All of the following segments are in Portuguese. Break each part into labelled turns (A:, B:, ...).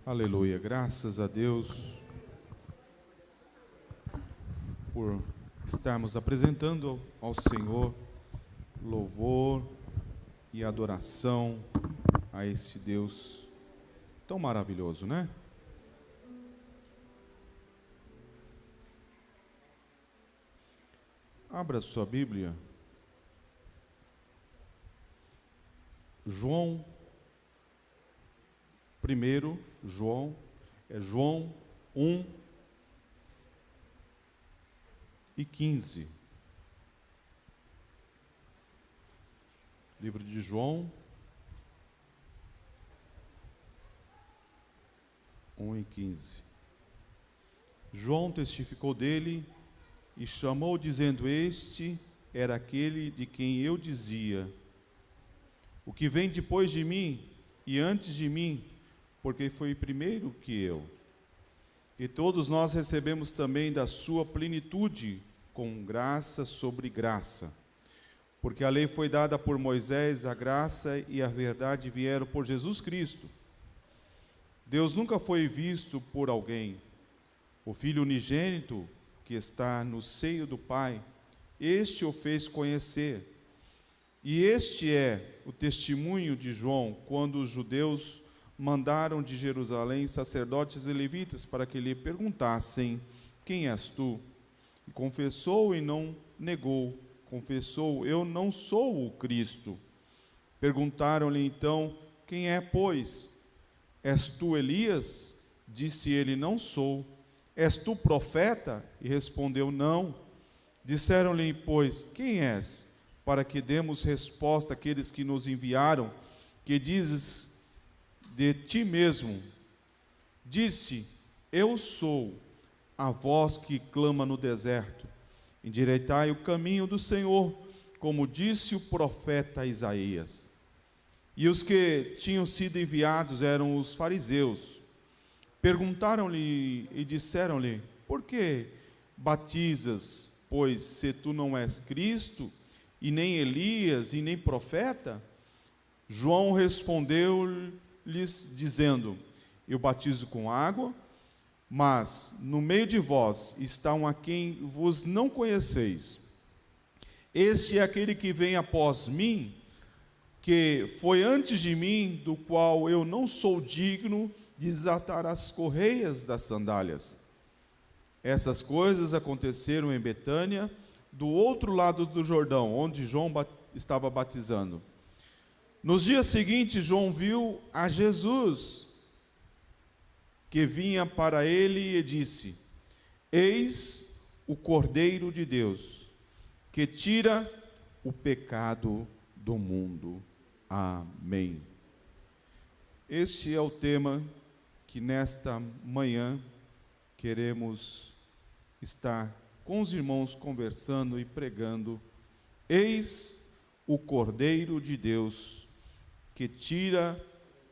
A: Aleluia, graças a Deus por estarmos apresentando ao Senhor louvor e adoração a esse Deus tão maravilhoso, né? Abra sua Bíblia, João 1 e 15. Livro de João 1 e 15. João testificou dele e chamou, dizendo: Este era aquele de quem eu dizia: O que vem depois de mim e antes de mim, porque foi primeiro que eu. E todos nós recebemos também da sua plenitude, com graça sobre graça. Porque a lei foi dada por Moisés, a graça e a verdade vieram por Jesus Cristo. Deus nunca foi visto por alguém. O Filho unigênito, que está no seio do Pai, este o fez conhecer. E este é o testemunho de João, quando os judeus mandaram de Jerusalém sacerdotes e levitas para que lhe perguntassem: Quem és tu? E confessou e não negou. Confessou: Eu não sou o Cristo. Perguntaram-lhe então: Quem é, pois? És tu Elias? Disse ele: Não sou. És tu profeta? E respondeu: Não. Disseram-lhe, pois: Quem és? Para que demos resposta àqueles que nos enviaram, que dizes de ti mesmo. Disse: Eu sou a voz que clama no deserto: endireitai o caminho do Senhor, como disse o profeta Isaías. E os que tinham sido enviados eram os fariseus. Perguntaram-lhe e disseram-lhe: Por que batizas, pois, se tu não és Cristo, e nem Elias, e nem profeta? João respondeu-lhes dizendo: Eu batizo com água, mas no meio de vós está um a quem vos não conheceis. Este é aquele que vem após mim, que foi antes de mim, do qual eu não sou digno de desatar as correias das sandálias. Essas coisas aconteceram em Betânia, do outro lado do Jordão, onde João estava batizando. Nos dias seguintes, João viu a Jesus, que vinha para ele, e disse: Eis o Cordeiro de Deus, que tira o pecado do mundo. Amém. Este é o tema que nesta manhã queremos estar com os irmãos conversando e pregando. Eis o Cordeiro de Deus, que tira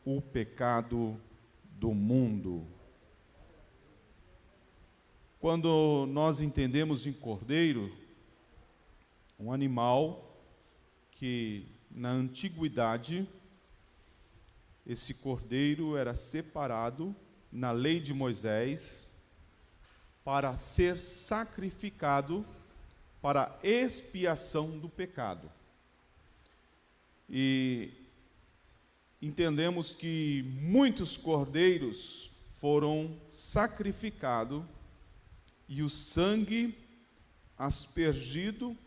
A: o pecado do mundo. Quando nós entendemos em cordeiro, um animal que na antiguidade, esse cordeiro era separado na lei de Moisés para ser sacrificado para expiação do pecado. E entendemos que muitos cordeiros foram sacrificados e o sangue aspergido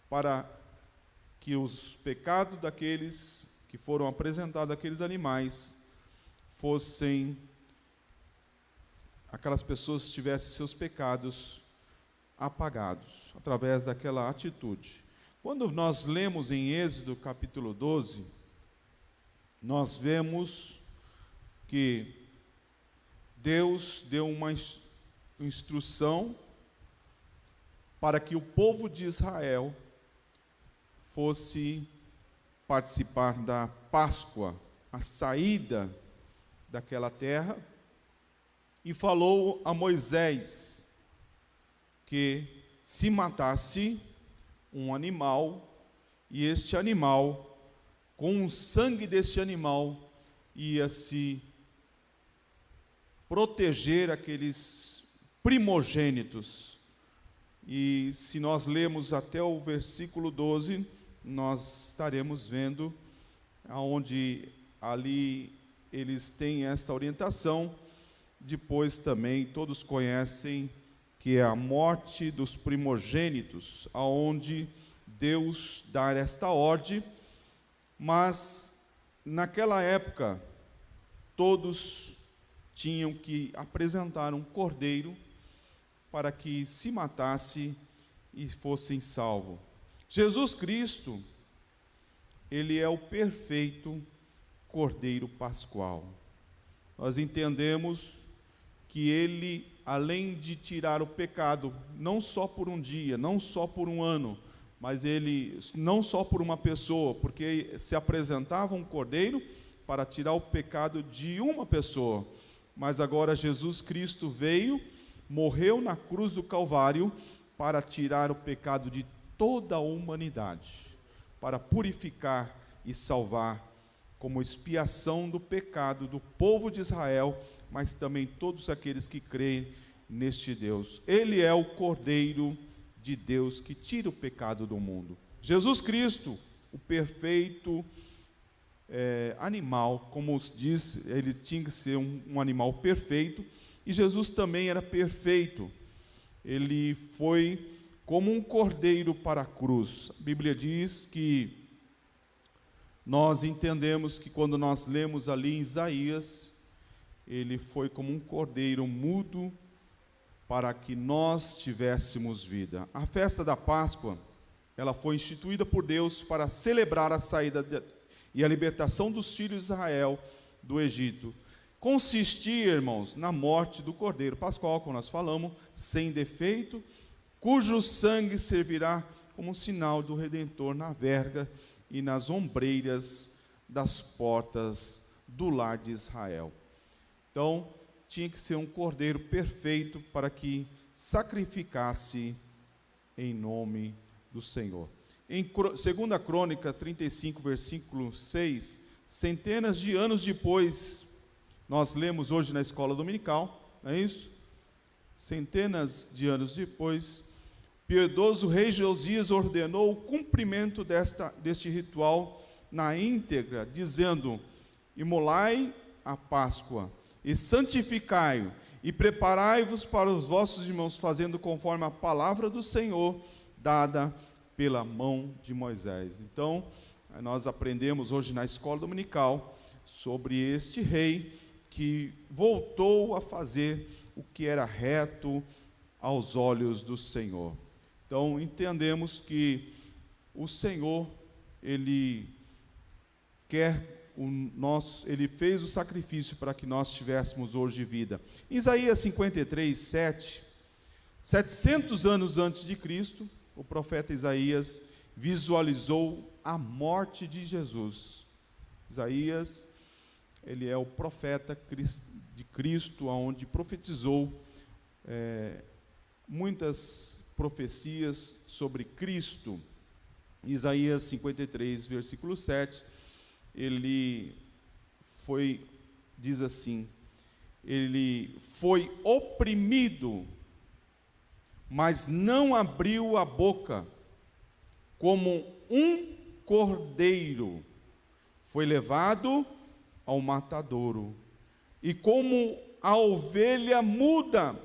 A: para que os pecados daqueles que foram apresentados àqueles animais fossem, aquelas pessoas tivessem seus pecados apagados através daquela atitude. Quando nós lemos em Êxodo capítulo 12, nós vemos que Deus deu uma instrução para que o povo de Israel fosse participar da Páscoa, a saída daquela terra, e falou a Moisés que se matasse um animal, e este animal, com o sangue deste animal, ia se proteger aqueles primogênitos. E se nós lermos até o versículo 12, nós estaremos vendo aonde ali eles têm esta orientação. Depois também todos conhecem que é a morte dos primogênitos, aonde Deus dá esta ordem, mas naquela época todos tinham que apresentar um cordeiro para que se matasse e fossem salvos. Jesus Cristo, ele é o perfeito Cordeiro Pascual. Nós entendemos que ele, além de tirar o pecado, não só por um dia, não só por um ano, mas ele, não só por uma pessoa, porque se apresentava um cordeiro para tirar o pecado de uma pessoa, mas agora Jesus Cristo veio, morreu na cruz do Calvário, para tirar o pecado de toda a humanidade, para purificar e salvar, como expiação do pecado do povo de Israel, mas também todos aqueles que creem neste Deus. Ele é o Cordeiro de Deus que tira o pecado do mundo. Jesus Cristo, o perfeito animal, como diz, ele tinha que ser um animal perfeito, e Jesus também era perfeito. Ele foi como um cordeiro para a cruz. A Bíblia diz que nós entendemos que quando nós lemos ali em Isaías, ele foi como um cordeiro mudo para que nós tivéssemos vida. A festa da Páscoa, ela foi instituída por Deus para celebrar a saída e a libertação dos filhos de Israel do Egito. Consistia, irmãos, na morte do cordeiro pascual, como nós falamos, sem defeito, cujo sangue servirá como sinal do Redentor na verga e nas ombreiras das portas do lar de Israel. Então, tinha que ser um cordeiro perfeito para que sacrificasse em nome do Senhor. Em 2 Crônica 35, versículo 6, centenas de anos depois, nós lemos hoje na escola dominical, não é isso? Centenas de anos depois, piedoso rei Josias ordenou o cumprimento deste ritual na íntegra, dizendo: imolai a Páscoa, e santificai-o, e preparai-vos para os vossos irmãos, fazendo conforme a palavra do Senhor, dada pela mão de Moisés. Então, nós aprendemos hoje na escola dominical sobre este rei que voltou a fazer o que era reto aos olhos do Senhor. Então, entendemos que o Senhor, ele ele fez o sacrifício para que nós tivéssemos hoje vida. Isaías 53, 7, 700 anos antes de Cristo, o profeta Isaías visualizou a morte de Jesus. Isaías, ele é o profeta de Cristo, onde profetizou muitas profecias sobre Cristo. Isaías 53, versículo 7, diz assim: ele foi oprimido, mas não abriu a boca, como um cordeiro foi levado ao matadouro, e como a ovelha muda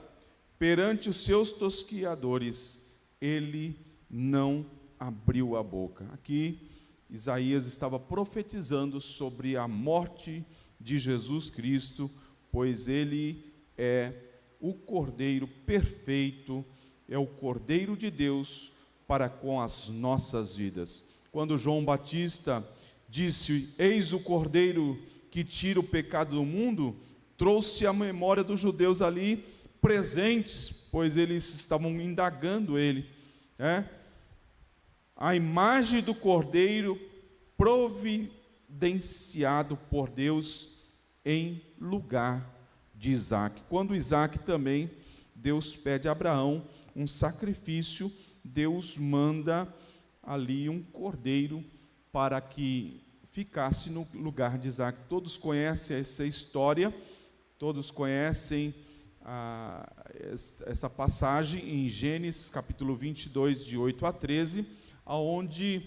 A: perante os seus tosquiadores, ele não abriu a boca. Aqui Isaías estava profetizando sobre a morte de Jesus Cristo, pois ele é o Cordeiro perfeito, é o Cordeiro de Deus para com as nossas vidas. Quando João Batista disse: eis o Cordeiro que tira o pecado do mundo, trouxe a memória dos judeus ali presentes, pois eles estavam indagando ele, a imagem do Cordeiro providenciado por Deus em lugar de Isaac. Quando Isaac também, Deus pede a Abraão um sacrifício, Deus manda ali um cordeiro para que ficasse no lugar de Isaac. Todos conhecem essa história, Todos conhecem essa passagem em Gênesis capítulo 22, de 8 a 13, onde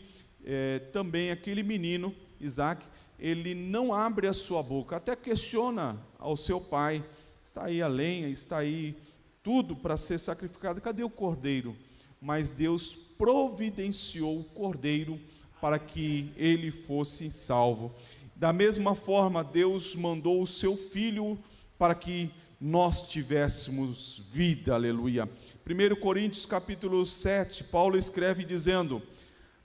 A: também aquele menino, Isaac, ele não abre a sua boca, até questiona ao seu pai: está aí a lenha, está aí tudo para ser sacrificado, cadê o cordeiro? Mas Deus providenciou o cordeiro para que ele fosse salvo. Da mesma forma, Deus mandou o seu Filho para que nós tivéssemos vida, aleluia. 1 Coríntios capítulo 7, Paulo escreve dizendo: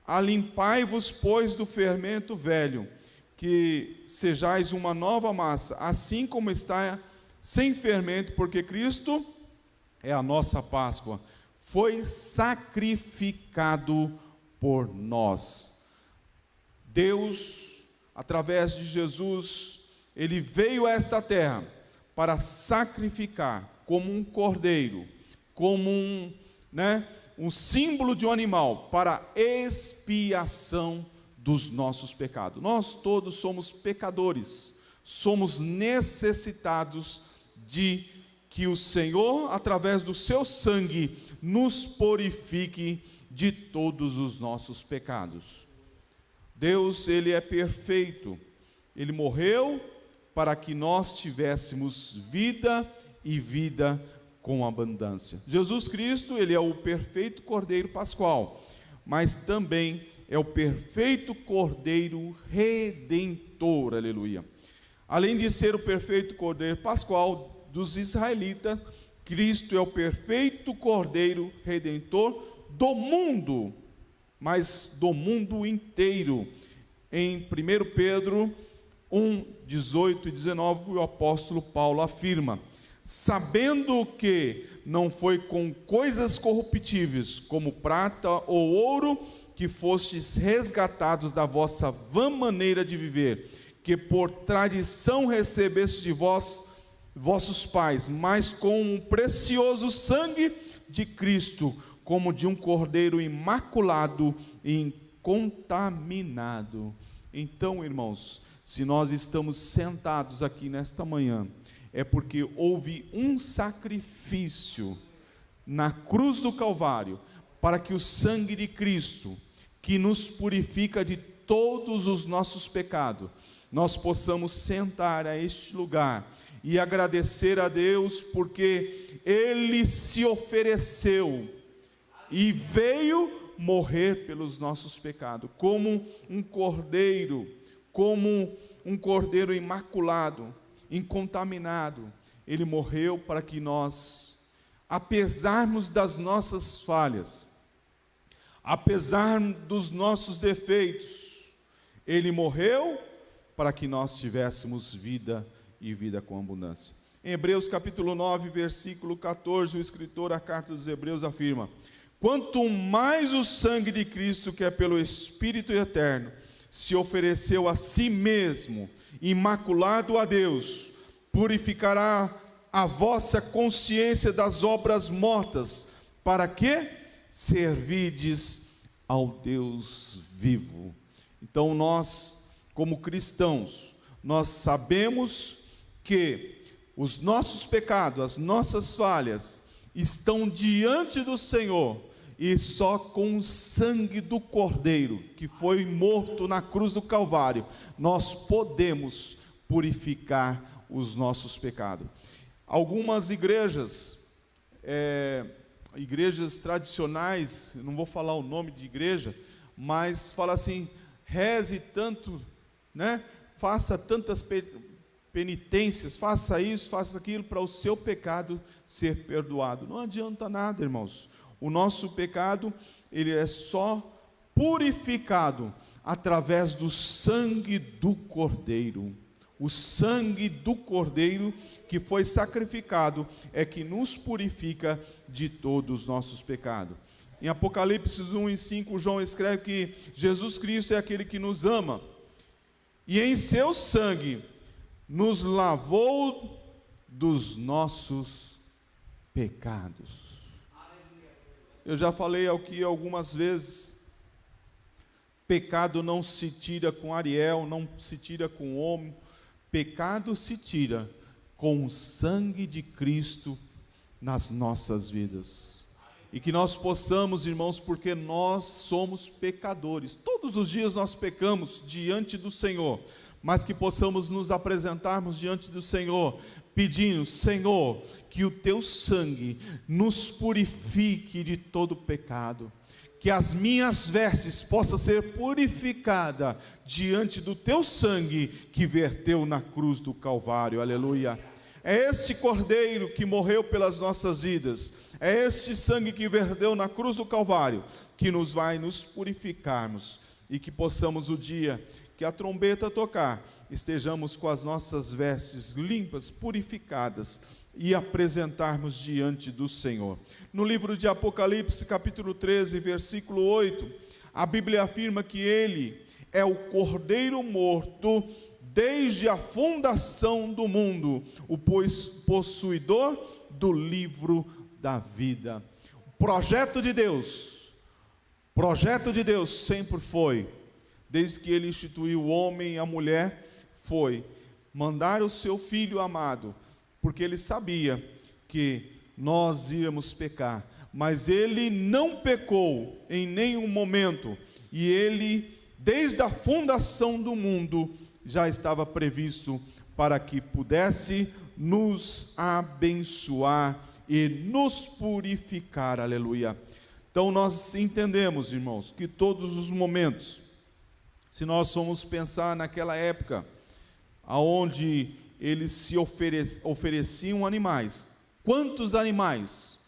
A: alimpai-vos, pois, do fermento velho, que sejais uma nova massa, assim como está sem fermento, porque Cristo é a nossa Páscoa, foi sacrificado por nós. Deus, através de Jesus, ele veio a esta terra para sacrificar como um cordeiro, como um símbolo de um animal, para expiação dos nossos pecados. Nós todos somos pecadores, somos necessitados de que o Senhor, através do seu sangue, nos purifique de todos os nossos pecados. Deus, ele é perfeito, ele morreu para que nós tivéssemos vida e vida com abundância. Jesus Cristo, ele é o perfeito Cordeiro Pascual, mas também é o perfeito Cordeiro Redentor, aleluia. Além de ser o perfeito Cordeiro Pascual dos israelitas, Cristo é o perfeito Cordeiro Redentor do mundo, mas do mundo inteiro. Em 1 Pedro 1, 18 e 19, o apóstolo Paulo afirma: sabendo que não foi com coisas corruptíveis, como prata ou ouro, que fostes resgatados da vossa vã maneira de viver, que por tradição recebeste de vossos pais, mas com o precioso sangue de Cristo, como de um cordeiro imaculado e incontaminado. Então, irmãos, se nós estamos sentados aqui nesta manhã, é porque houve um sacrifício na cruz do Calvário, para que o sangue de Cristo, que nos purifica de todos os nossos pecados, nós possamos sentar a este lugar e agradecer a Deus, porque Ele se ofereceu e veio morrer pelos nossos pecados, como um cordeiro imaculado, incontaminado. Ele morreu para que nós, apesar das nossas falhas, apesar dos nossos defeitos, Ele morreu para que nós tivéssemos vida e vida com abundância. Em Hebreus capítulo 9, versículo 14, o escritor da carta dos Hebreus afirma: quanto mais o sangue de Cristo, que é pelo Espírito eterno, se ofereceu a si mesmo, imaculado a Deus, purificará a vossa consciência das obras mortas, para que servides ao Deus vivo. Então nós, como cristãos, nós sabemos que os nossos pecados, as nossas falhas, estão diante do Senhor, e só com o sangue do Cordeiro, que foi morto na cruz do Calvário, nós podemos purificar os nossos pecados. Algumas igrejas tradicionais, não vou falar o nome de igreja, mas fala assim: reze tanto, faça tantas penitências, faça isso, faça aquilo, para o seu pecado ser perdoado. Não adianta nada, irmãos. O nosso pecado, ele é só purificado através do sangue do Cordeiro. O sangue do Cordeiro que foi sacrificado é que nos purifica de todos os nossos pecados. Em Apocalipse 1:5, João escreve que Jesus Cristo é aquele que nos ama, e em seu sangue nos lavou dos nossos pecados. Eu já falei aqui algumas vezes, pecado não se tira com Ariel, não se tira com homem, pecado se tira com o sangue de Cristo nas nossas vidas. E que nós possamos, irmãos, porque nós somos pecadores, todos os dias nós pecamos diante do Senhor, mas que possamos nos apresentarmos diante do Senhor, pedindo: Senhor, que o teu sangue nos purifique de todo pecado, que as minhas vestes possam ser purificadas diante do teu sangue que verteu na cruz do Calvário. Aleluia. É este Cordeiro que morreu pelas nossas vidas, é este sangue que verteu na cruz do Calvário, que nos vai nos purificarmos, e que possamos, o dia que a trombeta tocar, estejamos com as nossas vestes limpas, purificadas, e apresentarmos diante do Senhor. No livro de Apocalipse, capítulo 13, versículo 8, a Bíblia afirma que Ele é o Cordeiro morto desde a fundação do mundo, o possuidor do livro da vida. O projeto de Deus sempre foi, desde que Ele instituiu o homem e a mulher, foi mandar o seu Filho amado, porque Ele sabia que nós íamos pecar, mas Ele não pecou em nenhum momento, e Ele, desde a fundação do mundo, já estava previsto para que pudesse nos abençoar e nos purificar. Aleluia. Então nós entendemos, irmãos, que todos os momentos, se nós formos pensar naquela época, aonde eles se ofereciam animais, quantos animais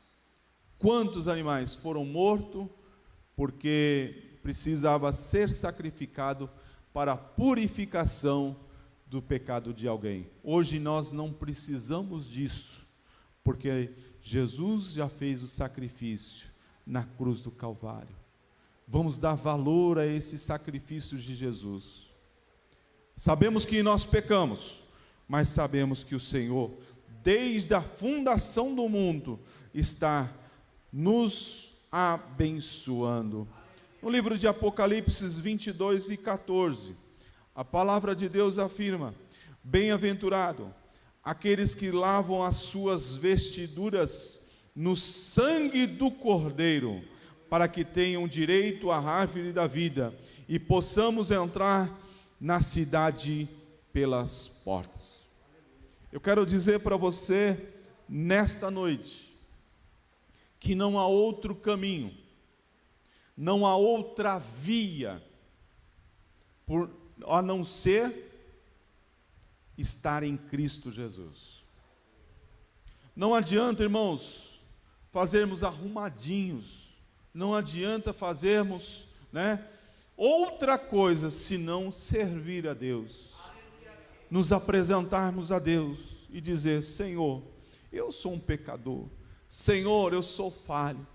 A: foram mortos porque precisava ser sacrificado para a purificação do pecado de alguém? Hoje nós não precisamos disso, porque Jesus já fez o sacrifício na cruz do Calvário. Vamos dar valor a esse sacrifício de Jesus. Sabemos que nós pecamos, mas sabemos que o Senhor, desde a fundação do mundo, está nos abençoando. No livro de Apocalipse 22 e 14, a palavra de Deus afirma: bem-aventurado aqueles que lavam as suas vestiduras no sangue do Cordeiro, para que tenham direito à árvore da vida e possamos entrar na cidade pelas portas. Eu quero dizer para você nesta noite que não há outro caminho, não há outra via a não ser estar em Cristo Jesus. Não adianta, irmãos, fazermos arrumadinhos, não adianta fazermos, outra coisa senão servir a Deus, nos apresentarmos a Deus e dizer: Senhor, eu sou um pecador, Senhor, eu sou falho,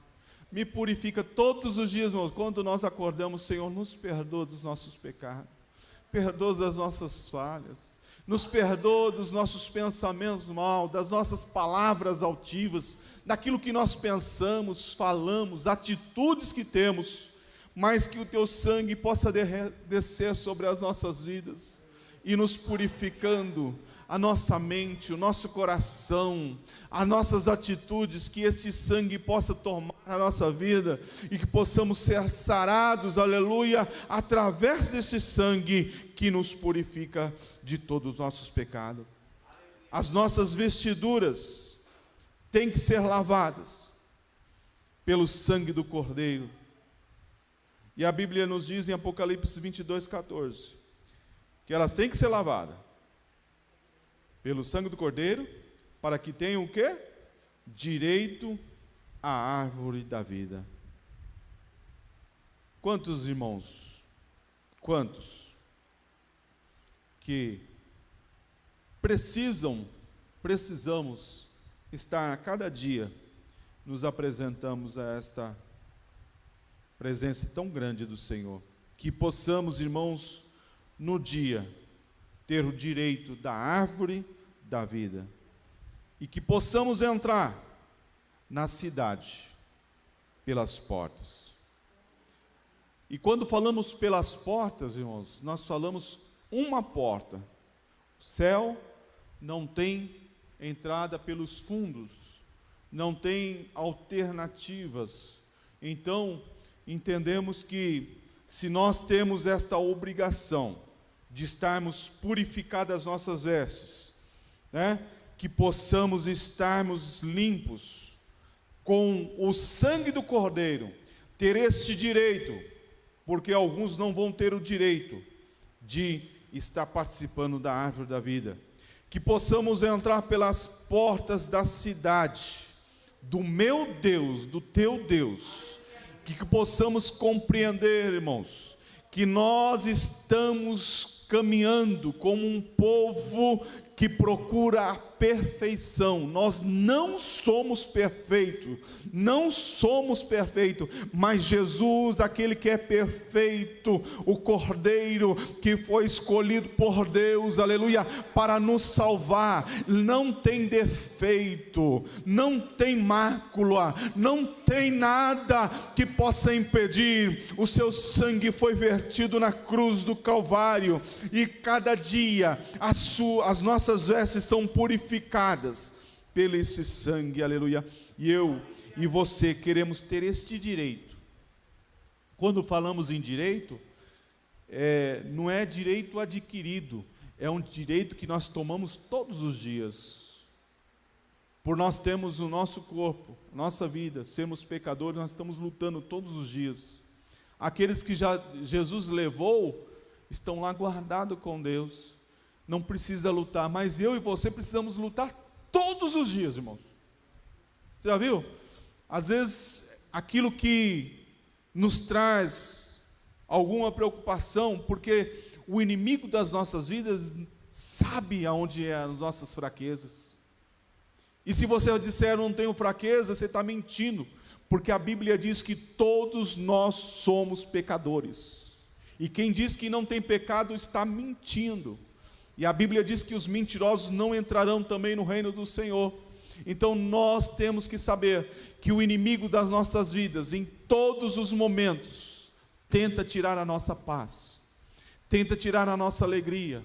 A: me purifica todos os dias, irmãos. Quando nós acordamos, Senhor, nos perdoa dos nossos pecados, perdoa das nossas falhas, nos perdoa dos nossos pensamentos mal, das nossas palavras altivas, daquilo que nós pensamos, falamos, atitudes que temos, mas que o teu sangue possa descer sobre as nossas vidas, e nos purificando a nossa mente, o nosso coração, as nossas atitudes, que este sangue possa tomar a nossa vida, e que possamos ser sarados, aleluia, através desse sangue que nos purifica de todos os nossos pecados. As nossas vestiduras têm que ser lavadas pelo sangue do Cordeiro, e a Bíblia nos diz em Apocalipse 22, 14, que elas têm que ser lavadas pelo sangue do Cordeiro, para que tenham o quê? Direito à árvore da vida. Quantos irmãos, que precisamos estar a cada dia, nos apresentamos a esta presença tão grande do Senhor, que possamos, irmãos, no dia, ter o direito da árvore da vida, e que possamos entrar na cidade pelas portas. E quando falamos pelas portas, irmãos, nós falamos uma porta. O céu não tem entrada pelos fundos, não tem alternativas. Então, entendemos que se nós temos esta obrigação de estarmos purificadas as nossas vestes, né? Que possamos estarmos limpos com o sangue do Cordeiro, ter este direito, porque alguns não vão ter o direito de estar participando da árvore da vida. Que possamos entrar pelas portas da cidade, do meu Deus, do teu Deus, que possamos compreender, irmãos, que nós estamos caminhando como um povo que procura a perfeição. Nós não somos perfeitos, mas Jesus, aquele que é perfeito, o Cordeiro que foi escolhido por Deus, aleluia, para nos salvar, não tem defeito, não tem mácula, não tem nada que possa impedir. O seu sangue foi vertido na cruz do Calvário, e cada dia as nossas vestes são purificadas pelo esse sangue, aleluia. E eu e você queremos ter este direito. Quando falamos em direito, não é direito adquirido, é um direito que nós tomamos todos os dias. Por nós termos o nosso corpo, nossa vida, sermos pecadores, nós estamos lutando todos os dias. Aqueles que já Jesus levou, estão lá guardados com Deus, não precisa lutar, mas eu e você precisamos lutar todos os dias, irmãos. Você já viu? Às vezes, aquilo que nos traz alguma preocupação, porque o inimigo das nossas vidas sabe aonde é as nossas fraquezas. E se você disser não tenho fraqueza, você está mentindo, porque a Bíblia diz que todos nós somos pecadores. E quem diz que não tem pecado está mentindo. E a Bíblia diz que os mentirosos não entrarão também no reino do Senhor. Então nós temos que saber que o inimigo das nossas vidas, em todos os momentos, tenta tirar a nossa paz, tenta tirar a nossa alegria,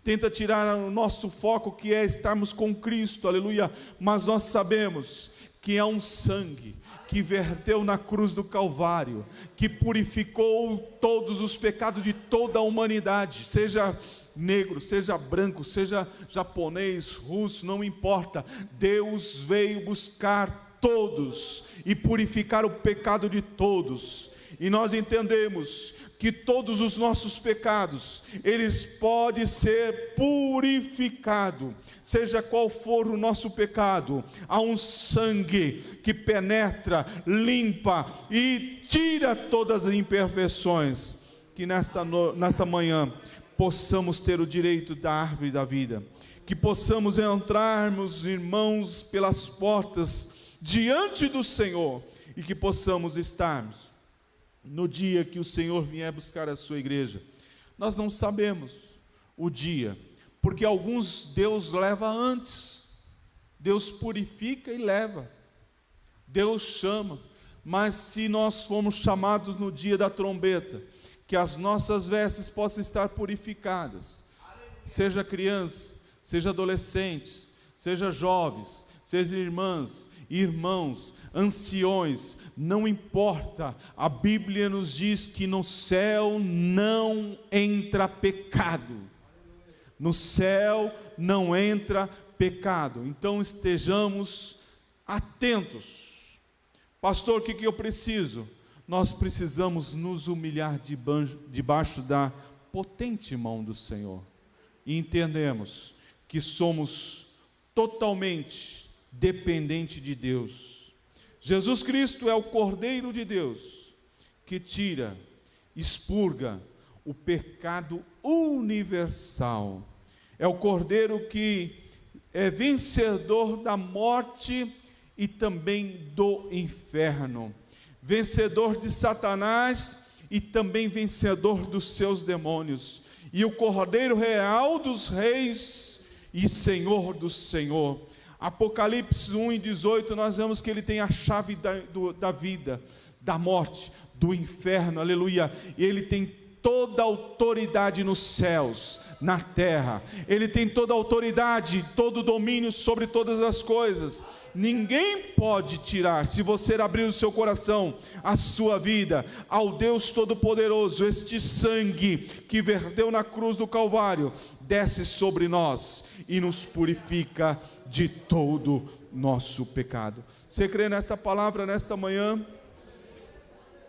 A: tenta tirar o nosso foco, que é estarmos com Cristo, aleluia. Mas nós sabemos que é um sangue que verteu na cruz do Calvário, que purificou todos os pecados de toda a humanidade, seja negro, seja branco, seja japonês, russo, não importa. Deus veio buscar todos e purificar o pecado de todos. E nós entendemos que todos os nossos pecados, eles podem ser purificados, seja qual for o nosso pecado. Há um sangue que penetra, limpa e tira todas as imperfeições. Que nesta manhã possamos ter o direito da árvore da vida, que possamos entrarmos, irmãos, pelas portas diante do Senhor, e que possamos estarmos no dia que o Senhor vier buscar a sua igreja. Nós não sabemos o dia, porque alguns Deus leva antes, Deus purifica e leva, Deus chama. Mas se nós formos chamados no dia da trombeta, que as nossas vestes possam estar purificadas, seja criança, seja adolescentes, seja jovens, seja irmãs, irmãos, anciões, não importa. A Bíblia nos diz que no céu não entra pecado, no céu não entra pecado. Então estejamos atentos. Pastor, o que eu preciso? Nós precisamos nos humilhar debaixo da potente mão do Senhor, e entendemos que somos totalmente dependentes de Deus. Jesus Cristo é o Cordeiro de Deus, que tira, expurga o pecado universal. É o Cordeiro que é vencedor da morte e também do inferno, vencedor de Satanás e também vencedor dos seus demônios, e o Cordeiro real dos reis e Senhor do Senhor. Apocalipse 1:18, nós vemos que ele tem a chave da vida, da morte, do inferno, aleluia, e ele tem toda autoridade nos céus, na terra. Ele tem toda autoridade, todo domínio sobre todas as coisas. Ninguém pode tirar, se você abrir o seu coração, a sua vida ao Deus Todo-Poderoso. Este sangue que verteu na cruz do Calvário desce sobre nós e nos purifica de todo nosso pecado. Você crê nesta palavra nesta manhã?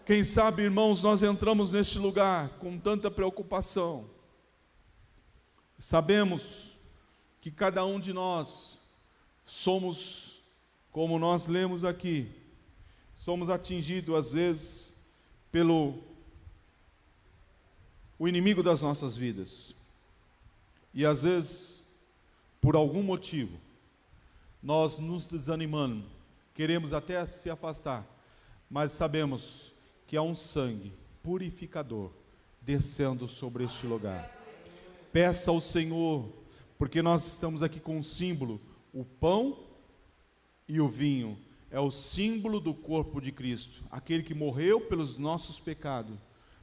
A: Quem sabe, irmãos, nós entramos neste lugar com tanta preocupação. Sabemos que cada um de nós somos, como nós lemos aqui, somos atingidos às vezes pelo o inimigo das nossas vidas. E às vezes, por algum motivo, nós nos desanimamos, queremos até se afastar, mas sabemos que há um sangue purificador descendo sobre este lugar. Peça ao Senhor, porque nós estamos aqui com um símbolo, o pão e o vinho, é o símbolo do corpo de Cristo, aquele que morreu pelos nossos pecados,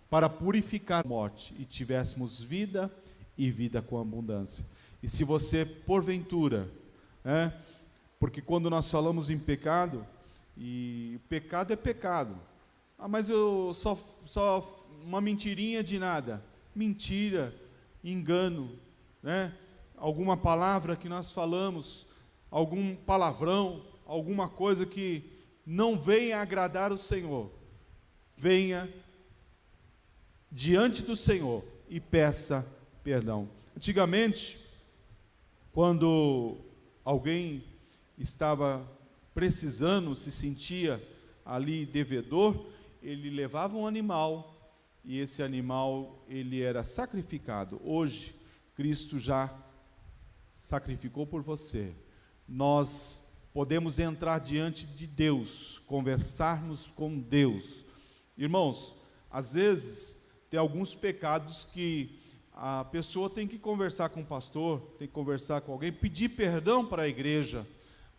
A: para purificar a morte, e tivéssemos vida e vida com abundância. E se você, porventura, porque quando nós falamos em pecado, e pecado é pecado, mas eu só uma mentirinha de nada, mentira, engano, alguma palavra que nós falamos, algum palavrão, alguma coisa que não venha agradar o Senhor, venha diante do Senhor e peça perdão. Antigamente, quando alguém estava precisando, se sentia ali devedor, ele levava um animal, e esse animal ele era sacrificado. Hoje, Cristo já sacrificou por você. Nós podemos entrar diante de Deus, conversarmos com Deus. Irmãos, às vezes tem alguns pecados que a pessoa tem que conversar com o pastor, tem que conversar com alguém, pedir perdão para a igreja.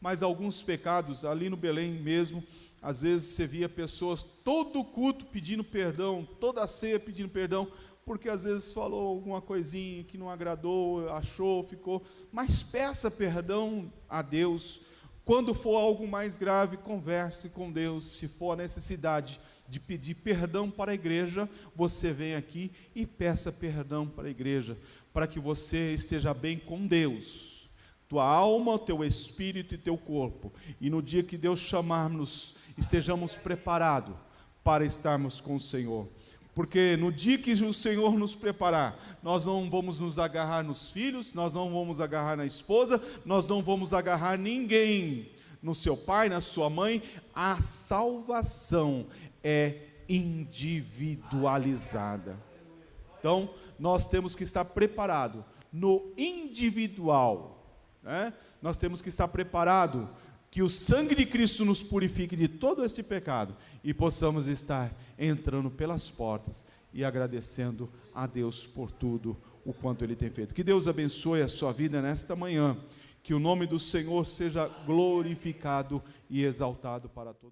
A: Mas alguns pecados, ali no Belém mesmo, às vezes você via pessoas todo o culto pedindo perdão, toda a ceia pedindo perdão, porque às vezes falou alguma coisinha que não agradou, achou, ficou. Mas peça perdão a Deus. Quando for algo mais grave, converse com Deus. Se for a necessidade de pedir perdão para a igreja, você vem aqui e peça perdão para a igreja, para que você esteja bem com Deus, tua alma, teu espírito e teu corpo, e no dia que Deus chamar-nos, estejamos preparados para estarmos com o Senhor. Porque no dia que o Senhor nos preparar, nós não vamos nos agarrar nos filhos, nós não vamos agarrar na esposa, nós não vamos agarrar ninguém, no seu pai, na sua mãe. A salvação é individualizada. Então, nós temos que estar preparados no individual, nós temos que estar preparados, que o sangue de Cristo nos purifique de todo este pecado, e possamos estar entrando pelas portas e agradecendo a Deus por tudo o quanto Ele tem feito. Que Deus abençoe a sua vida nesta manhã, que o nome do Senhor seja glorificado e exaltado para todos.